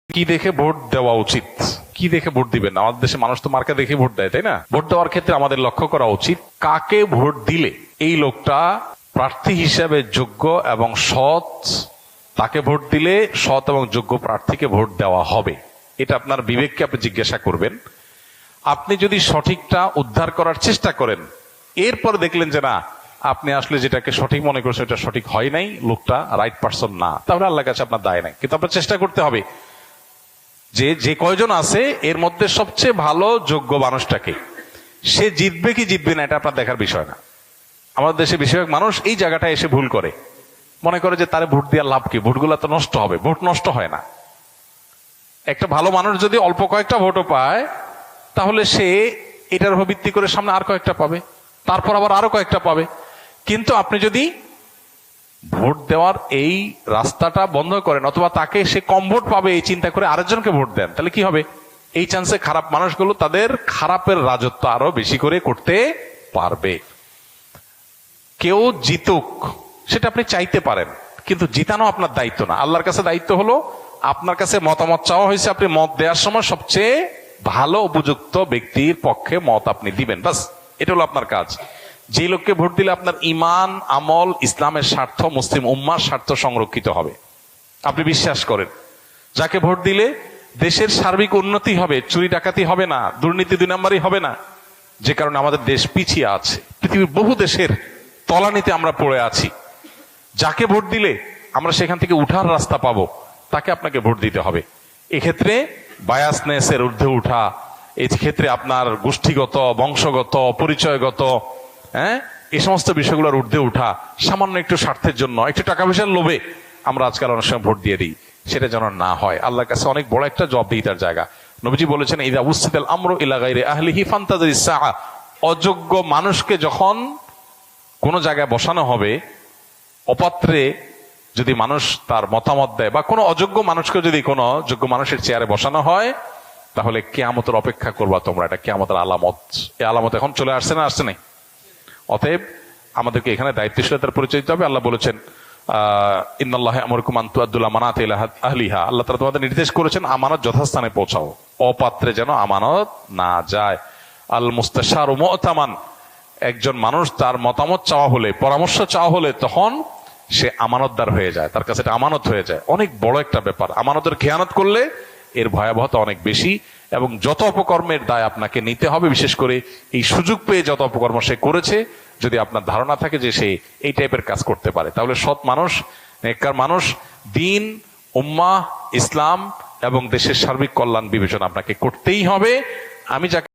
কি দেখে ভোট দেওয়া উচিত, কি দেখে ভোট দিবেন? আমাদের দেশে মানুষ তো মার্কা দেখে ভোট দেয়, তাই না? ভোট দেওয়ার ক্ষেত্রে আমাদের লক্ষ্য করা উচিত কাকে ভোট দিলে এই লোকটা প্রার্থী হিসেবে যোগ্য এবং সৎ, তাকে ভোট দিলে সৎ এবং যোগ্য প্রার্থীকে ভোট দেওয়া হবে। এটা আপনার বিবেককে আপনি জিজ্ঞাসা করবেন। আপনি যদি সঠিকটা উদ্ধার করার চেষ্টা করেন, এরপর দেখলেন যে না, আপনি আসলে যেটাকে সঠিক মনে করছেন এটা সঠিক হয় নাই, লোকটা রাইট পারসন না, তাহলে আল্লাহর কাছে আপনার দায় নাই। কিন্তু আপনার চেষ্টা করতে হবে যে যে কয়জন আছে এর মধ্যে সবচেয়ে ভালো যোগ্য মানুষটাকে, সে জিতবে কি জিতবে না এটা আপনার দেখার বিষয় না। আমাদের দেশে বেশিরভাগ মানুষ এই জায়গাটায় এসে ভুল করে, মনে করে যে তারে ভোট দেওয়ার লাভ কি, ভোটগুলো তো নষ্ট হবে। ভোট নষ্ট হয় না। একটা ভালো মানুষ যদি অল্প কয়েকটা ভোটও পায়, তাহলে সে এটার উপর ভিত্তি করে সামনে আর কয়েকটা পাবে, তারপর আবার আরো কয়েকটা পাবে। কিন্তু আপনি যদি ভোট দেওয়ার এই রাস্তাটা বন্ধ করেন, অথবা তাকে সে কম ভোট পাবে এই চিন্তা করে আরেকজনকে ভোট দেন, তাহলে কি হবে? এই চান্সে খারাপ মানুষগুলো তাদের খারাপের রাজত্ব আরো বেশি করে করতে পারবে। কেউ জিতুক সেটা আপনি চাইতে পারেন, কিন্তু জিতানো আপনার দায়িত্ব না। আল্লাহর কাছে দায়িত্ব হলো, আপনার কাছে মতামত চাওয়া হয়েছে, আপনি মত দেওয়ার সময় সবচেয়ে ভালো উপযুক্ত ব্যক্তির পক্ষে মত আপনি দিবেন, বাস। এটা হলো আপনার কাজ। যে লোককে ভোট দিলে আপনার ইমান, আমল, ইসলামের স্বার্থ, মুসলিম উম্মার স্বার্থ সংরক্ষিত হবে, আপনি বিশ্বাস করেন। যাকে ভোট দিলে দেশের সার্বিক উন্নতি হবে, চুরি ডাকাতি হবে না, দুর্নীতি 2 নম্বরই হবে না, যে কারণে আমাদের দেশ পিছিয়ে আছে, পৃথিবীর বহু দেশের তলানিতে আমরা পড়ে আছি। যাকে ভোট দিলে আমরা সেখান থেকে উঠার রাস্তা পাবো, তাকে আপনাকে ভোট দিতে হবে। এক্ষেত্রে বায়াসনেসের ঊর্ধ্বে উঠা, এই ক্ষেত্রে আপনার গোষ্ঠীগত, বংশগত, পরিচয়গত, এই সমস্ত বিষয়গুলোর ঊর্ধ্বে উঠা, সামান্য একটু স্বার্থের জন্য, একটু টাকা পয়সার লোভে আমরা আজকাল অনেক সময় ভোট দিয়ে দিই, সেটা যেন না হয়। আল্লাহর কাছে অনেক বড় একটা জবাবদিহিতার জায়গা। নবীজি বলেছেন, ইযা উসিদাল আমরু ইলা গায়রি আহলিহি ফান্তাজিরিস সাআ। অযোগ্য মানুষকে যখন কোন জায়গায় বসানো হবে, অপাত্রে যদি মানুষ তার মতামত দেয়, বা কোনো অযোগ্য মানুষকে যদি কোনো যোগ্য মানুষের চেয়ারে বসানো হয়, তাহলে কিয়ামতের অপেক্ষা করবা তোমরা। এটা কিয়ামতের আলামত। এই আলামত এখন চলে আসছে না, আসছে নাই? অতএব আমাদেরকে এখানে দায়িত্বশীলতার পরিচয় দিতে হবে। আল্লাহ বলেছেন, ইন্নাল্লাহা ইয়ামুরুকুম আন তুআদ্দুল আমানাতি ইলা আহলিহা। আল্লাহ তাআলা তোমাদের নির্দেশ করেছেন আমানত যথাস্থানে পৌঁছাও, অপাত্রে যেন আমানত না যায়। আল মুস্তাশারু মু'তামান। একজন মানুষ তার মতামত চাওয়া হলে, পরামর্শ চাওয়া হলে, তখন সে আমানতদার হয়ে যায়, তার কাছে এটা আমানত হয়ে যায়। অনেক বড় একটা ব্যাপার। আমানতের খেয়ানত করলে এর ভয়াবহতা অনেক বেশি, এবং যত অপকর্মের দায় আপনাকে নিতে হবে, বিশেষ করে এই সুযোগ পেয়ে যত অপকর্ম সে করেছে, যদি আপনার ধারণা থাকে যে সে এই টাইপের কাজ করতে পারে, তাহলে সৎ মানুষ, নেককার মানুষ, দিন, উম্মাহ, ইসলাম এবং দেশের সার্বিক কল্যাণ বিবেচনা আপনাকে করতেই হবে। আমি যাকে